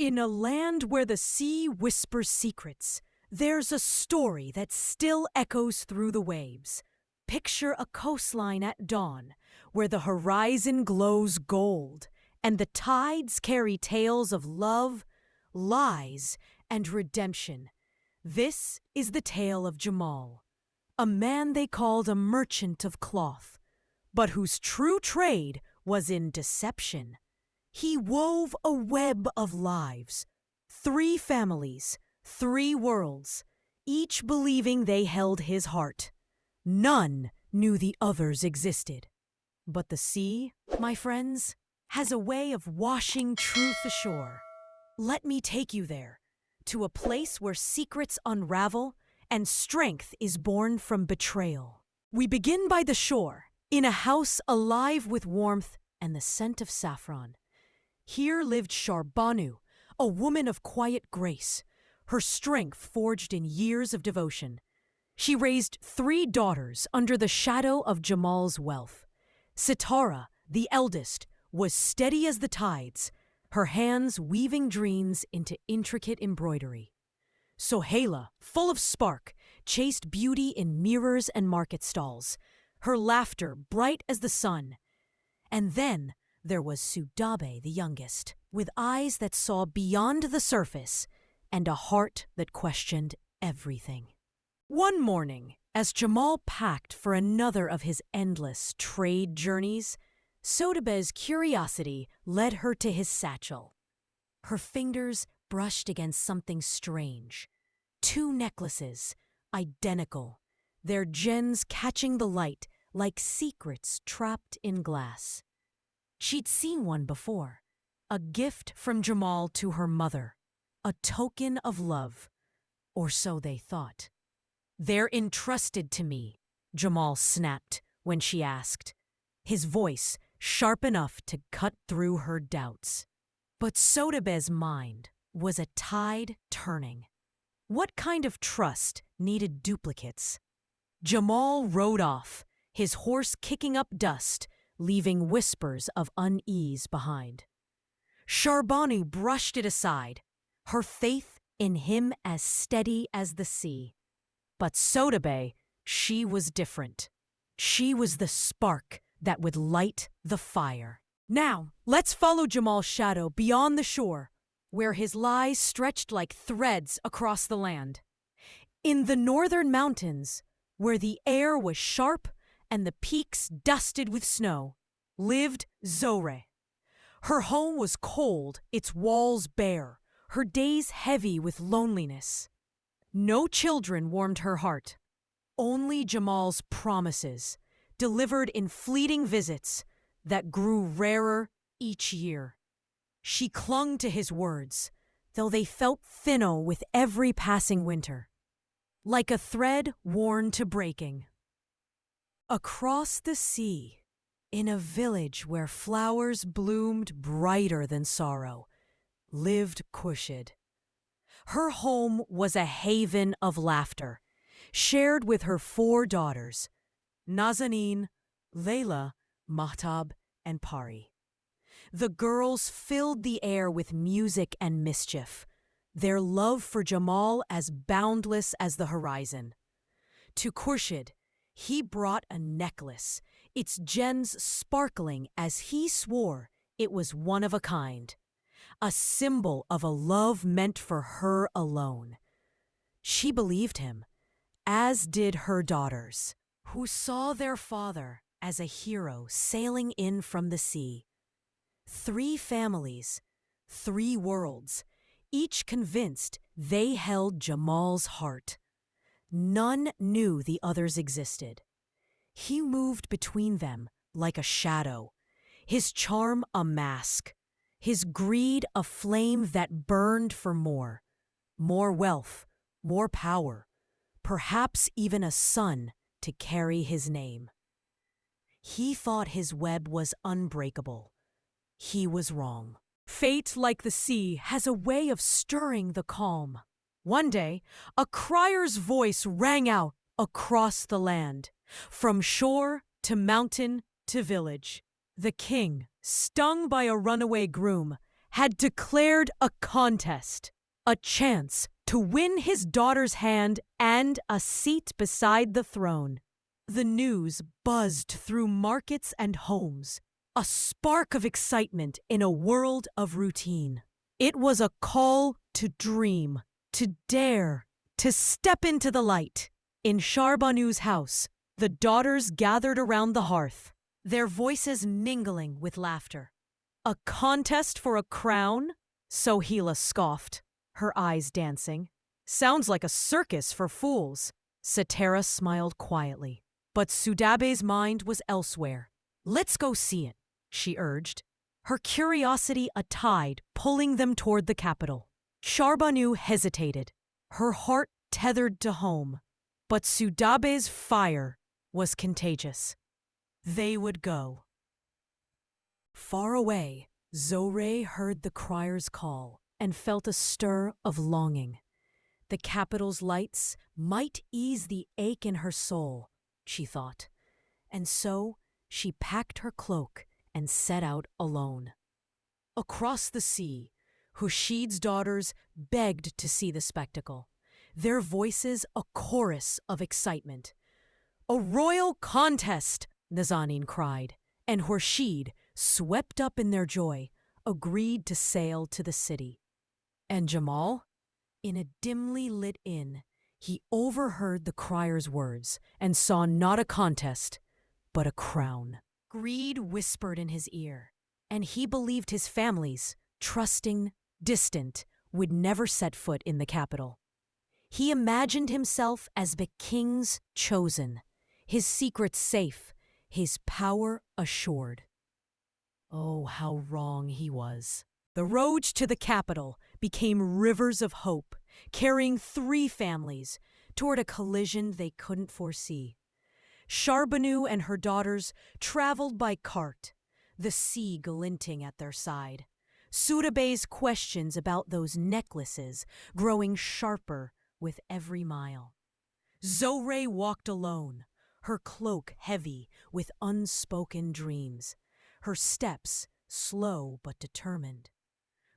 In a land where the sea whispers secrets, there's a story that still echoes through the waves. Picture a coastline at dawn, where the horizon glows gold, and the tides carry tales of love, lies, and redemption. This is the tale of Jamal, a man they called a merchant of cloth, but whose true trade was in deception. He wove a web of lives, 3 families, 3 worlds, each believing they held his heart. None knew the others existed. But the sea, my friends, has a way of washing truth ashore. Let me take you there, to a place where secrets unravel and strength is born from betrayal. We begin by the shore, in a house alive with warmth and the scent of saffron. Here lived Sharbanu, a woman of quiet grace, her strength forged in years of devotion. She raised 3 daughters under the shadow of Jamal's wealth. Sitara, the eldest, was steady as the tides, her hands weaving dreams into intricate embroidery. Sohaila, full of spark, chased beauty in mirrors and market stalls, her laughter bright as the sun. And then there was Sudabe, the youngest, with eyes that saw beyond the surface and a heart that questioned everything. One morning, as Jamal packed for another of his endless trade journeys, Sodabe's curiosity led her to his satchel. Her fingers brushed against something strange. 2 necklaces, identical, their gems catching the light like secrets trapped in glass. She'd seen one before, a gift from Jamal to her mother, a token of love, or so they thought. "They're entrusted to me," Jamal snapped when she asked, his voice sharp enough to cut through her doubts. But Sodabe's mind was a tide turning. What kind of trust needed duplicates? Jamal rode off, his horse kicking up dust, leaving whispers of unease behind. Sharbanu brushed it aside, her faith in him as steady as the sea. But Sodabe, she was different. She was the spark that would light the fire. Now, let's follow Jamal's shadow beyond the shore, where his lies stretched like threads across the land. In the northern mountains, where the air was sharp and the peaks dusted with snow, lived Zoreh. Her home was cold, its walls bare, her days heavy with loneliness. No children warmed her heart. Only Jamal's promises, delivered in fleeting visits that grew rarer each year. She clung to his words, though they felt thinner with every passing winter, like a thread worn to breaking. Across the sea, in a village where flowers bloomed brighter than sorrow, lived Khurshid. Her home was a haven of laughter, shared with her 4 daughters, Nazanin, Layla, Mahtab, and Pari. The girls filled the air with music and mischief, their love for Jamal as boundless as the horizon. To Khurshid, he brought a necklace, its gems sparkling as he swore it was one of a kind, a symbol of a love meant for her alone. She believed him, as did her daughters, who saw their father as a hero sailing in from the sea. 3 families, 3 worlds, each convinced they held Jamal's heart. None knew the others existed. He moved between them like a shadow, his charm a mask, his greed a flame that burned for more wealth, more power, perhaps even a son to carry his name. He thought his web was unbreakable. He was wrong. Fate, like the sea, has a way of stirring the calm. One day, a crier's voice rang out across the land, from shore to mountain to village. The king, stung by a runaway groom, had declared a contest, a chance to win his daughter's hand and a seat beside the throne. The news buzzed through markets and homes, a spark of excitement in a world of routine. It was a call to dream, to dare, to step into the light. In Sharbanu's house, the daughters gathered around the hearth, their voices mingling with laughter. A contest for a crown? Sohila scoffed, her eyes dancing. Sounds like a circus for fools. Cetera smiled quietly, but Sudabe's mind was elsewhere. Let's go see it, she urged, her curiosity a tide pulling them toward the capital. Sharbanu hesitated, her heart tethered to home, but Sudabe's fire was contagious. They would go. Far away, Zoré heard the crier's call and felt a stir of longing. The capital's lights might ease the ache in her soul, she thought, and so she packed her cloak and set out alone. Across the sea, Hushid's daughters begged to see the spectacle, their voices a chorus of excitement. "A royal contest!" Nazanin cried, and Khurshid, swept up in their joy, agreed to sail to the city. And Jamal? In a dimly lit inn, he overheard the crier's words and saw not a contest, but a crown. Greed whispered in his ear, and he believed his families, trusting, distant, would never set foot in the capital. He imagined himself as the king's chosen, his secrets safe, his power assured. Oh, how wrong he was. The roads to the capital became rivers of hope, carrying 3 families toward a collision they couldn't foresee. Sharbanu and her daughters traveled by cart, the sea glinting at their side. Sudabe's questions about those necklaces growing sharper with every mile. Zoré walked alone, her cloak heavy with unspoken dreams, her steps slow but determined.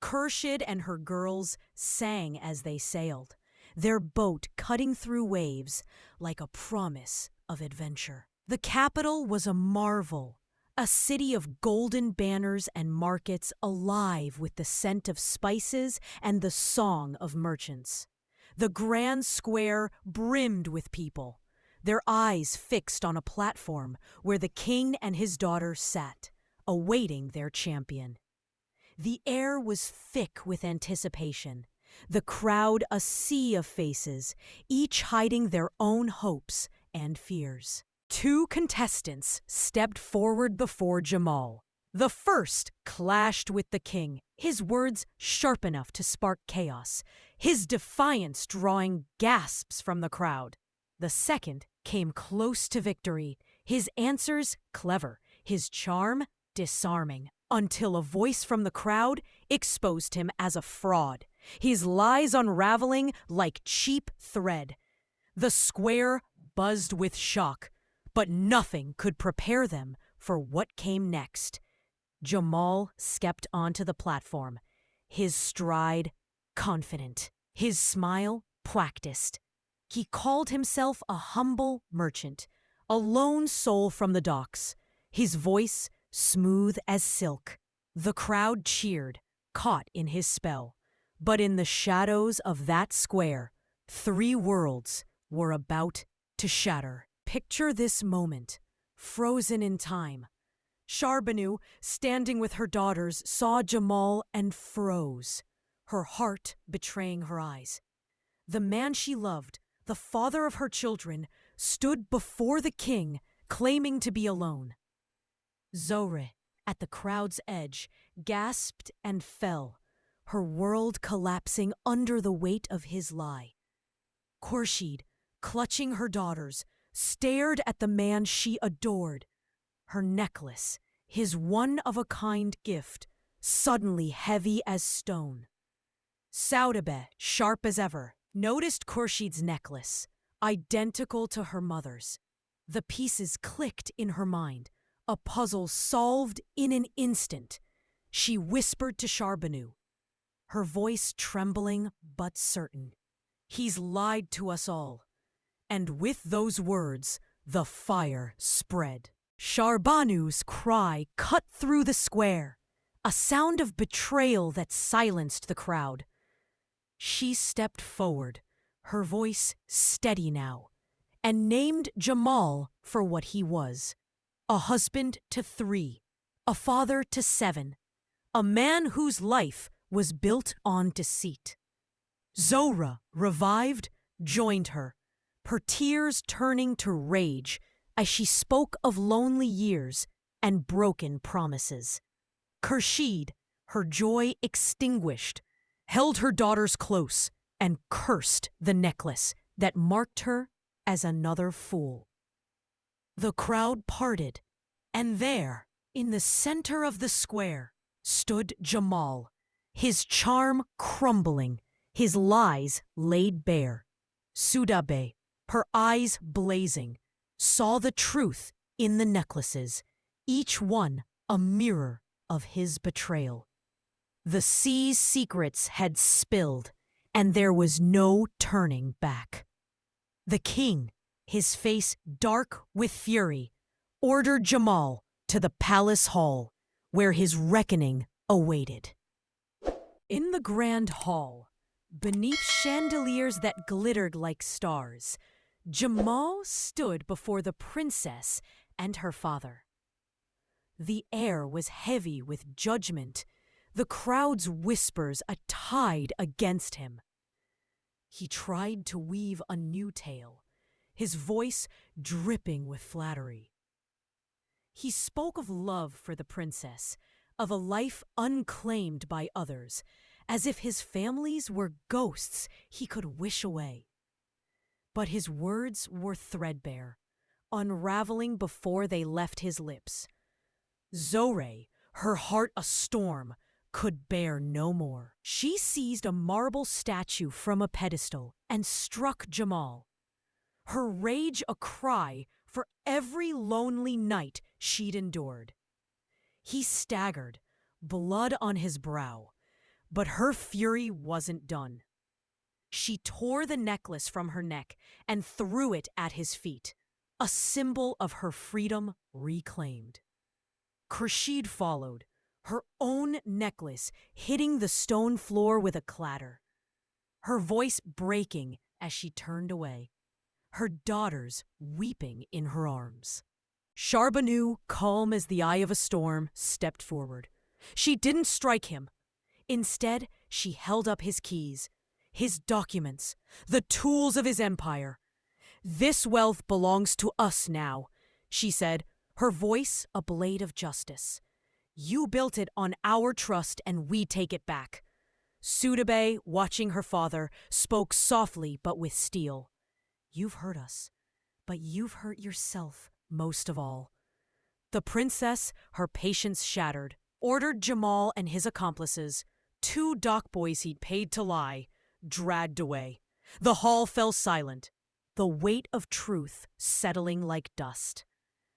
Khurshid and her girls sang as they sailed, their boat cutting through waves like a promise of adventure. The capital was a marvel, a city of golden banners and markets alive with the scent of spices and the song of merchants. The grand square brimmed with people, their eyes fixed on a platform where the king and his daughter sat, awaiting their champion. The air was thick with anticipation, the crowd a sea of faces, each hiding their own hopes and fears. 2 contestants stepped forward before Jamal. The first clashed with the king, his words sharp enough to spark chaos, his defiance drawing gasps from the crowd. The second came close to victory, his answers clever, his charm disarming, until a voice from the crowd exposed him as a fraud, his lies unraveling like cheap thread. The square buzzed with shock, but nothing could prepare them for what came next. Jamal stepped onto the platform, his stride confident, his smile practiced. He called himself a humble merchant, a lone soul from the docks, his voice smooth as silk. The crowd cheered, caught in his spell. But in the shadows of that square, 3 worlds were about to shatter. Picture this moment, frozen in time. Sharbanu, standing with her daughters, saw Jamal and froze, her heart betraying her eyes. The man she loved, the father of her children, stood before the king, claiming to be alone. Zoré, at the crowd's edge, gasped and fell, her world collapsing under the weight of his lie. Khurshid, clutching her daughters, stared at the man she adored. Her necklace, his one-of-a-kind gift, suddenly heavy as stone. Saudabe, sharp as ever, noticed Khurshid's necklace, identical to her mother's. The pieces clicked in her mind, a puzzle solved in an instant. She whispered to Sharbanu, her voice trembling but certain. "He's lied to us all." And with those words, the fire spread. Sharbanu's cry cut through the square, a sound of betrayal that silenced the crowd. She stepped forward, her voice steady now, and named Jamal for what he was: a husband to 3, a father to 7, a man whose life was built on deceit. Zora, revived, joined her, her tears turning to rage as she spoke of lonely years and broken promises. Khurshid, her joy extinguished, held her daughters close and cursed the necklace that marked her as another fool. The crowd parted, and there, in the center of the square, stood Jamal, his charm crumbling, his lies laid bare. Sudabe, her eyes blazing, saw the truth in the necklaces, each one a mirror of his betrayal. The sea's secrets had spilled, and there was no turning back. The king, his face dark with fury, ordered Jamal to the palace hall, where his reckoning awaited. In the grand hall, beneath chandeliers that glittered like stars, Jamal stood before the princess and her father. The air was heavy with judgment, the crowd's whispers a tide against him. He tried to weave a new tale, his voice dripping with flattery. He spoke of love for the princess, of a life unclaimed by others, as if his families were ghosts he could wish away. But his words were threadbare, unraveling before they left his lips. Zoreh, her heart a storm, could bear no more. She seized a marble statue from a pedestal and struck Jamal, her rage a cry for every lonely night she'd endured. He staggered, blood on his brow, but her fury wasn't done. She tore the necklace from her neck and threw it at his feet, a symbol of her freedom reclaimed. Khurshid followed, her own necklace hitting the stone floor with a clatter, her voice breaking as she turned away, her daughters weeping in her arms. Sharbanu, calm as the eye of a storm, stepped forward. She didn't strike him. Instead, she held up his keys, his documents, the tools of his empire. "This wealth belongs to us now," she said, her voice a blade of justice. "You built it on our trust and we take it back." Sudabe, watching her father, spoke softly but with steel. "You've hurt us, but you've hurt yourself most of all." The princess, her patience shattered, ordered Jamal and his accomplices, 2 dock boys he'd paid to lie, dragged away. The hall fell silent, the weight of truth settling like dust.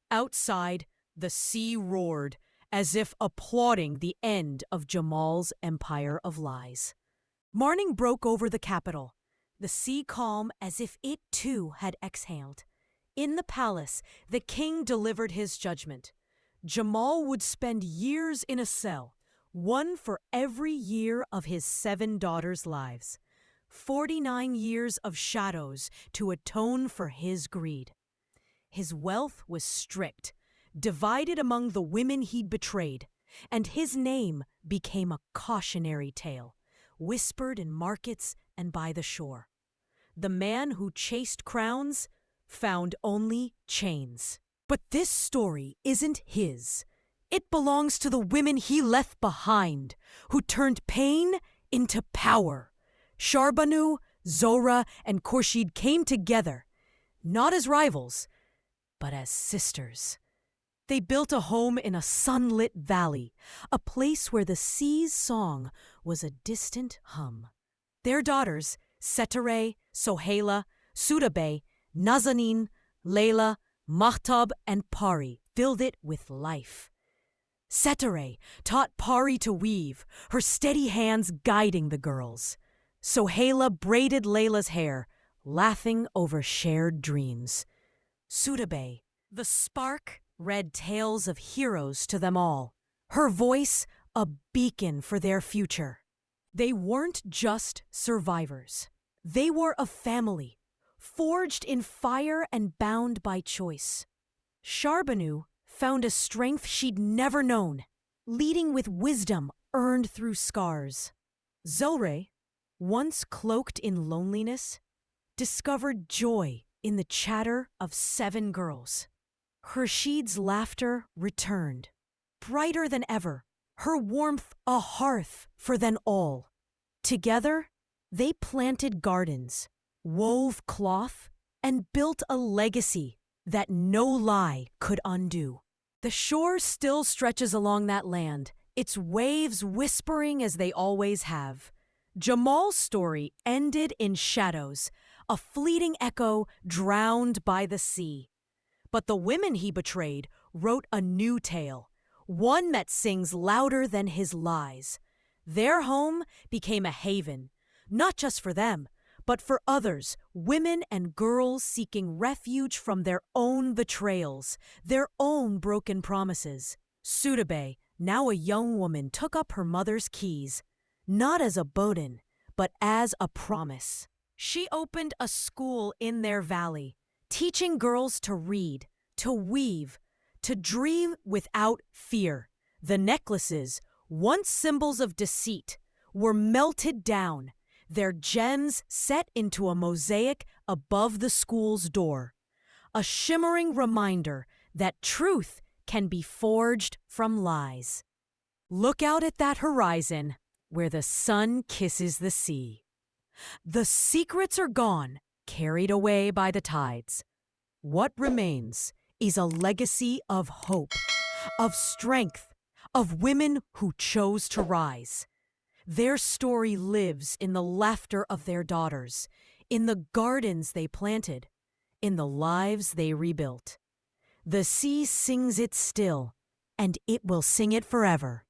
Outside, the sea roared, as if applauding the end of Jamal's empire of lies. Morning broke over the capital, the sea calm as if it too had exhaled. In the palace, the king delivered his judgment. Jamal would spend years in a cell, one for every year of his 7 daughters' lives. 49 years of shadows to atone for his greed. His wealth was strict, divided among the women he'd betrayed, and his name became a cautionary tale, whispered in markets and by the shore. The man who chased crowns found only chains. But this story isn't his. It belongs to the women he left behind, who turned pain into power. Sharbanu, Zora, and Khurshid came together, not as rivals, but as sisters. They built a home in a sunlit valley, a place where the sea's song was a distant hum. Their daughters, Setareh, Sohaila, Sudabe, Nazanin, Layla, Mahtab, and Pari, filled it with life. Cetere taught Pari to weave, her steady hands guiding the girls. Sohaila braided Layla's hair, laughing over shared dreams. Sudabay, the spark, read tales of heroes to them all, her voice a beacon for their future. They weren't just survivors. They were a family, forged in fire and bound by choice. Sharbanu found a strength she'd never known, leading with wisdom earned through scars. Zulre, once cloaked in loneliness, discovered joy in the chatter of 7 girls. Khurshid's laughter returned, brighter than ever, her warmth a hearth for them all. Together, they planted gardens, wove cloth, and built a legacy that no lie could undo. The shore still stretches along that land, its waves whispering as they always have. Jamal's story ended in shadows, a fleeting echo drowned by the sea. But the women he betrayed wrote a new tale, one that sings louder than his lies. Their home became a haven, not just for them, but for others, women and girls seeking refuge from their own betrayals, their own broken promises. Sudabay, now a young woman, took up her mother's keys, not as a burden, but as a promise. She opened a school in their valley, teaching girls to read, to weave, to dream without fear. The necklaces, once symbols of deceit, were melted down, their gems set into a mosaic above the school's door, a shimmering reminder that truth can be forged from lies. Look out at that horizon where the sun kisses the sea. The secrets are gone, carried away by the tides. What remains is a legacy of hope, of strength, of women who chose to rise. Their story lives in the laughter of their daughters, in the gardens they planted, in the lives they rebuilt. The sea sings it still, and it will sing it forever.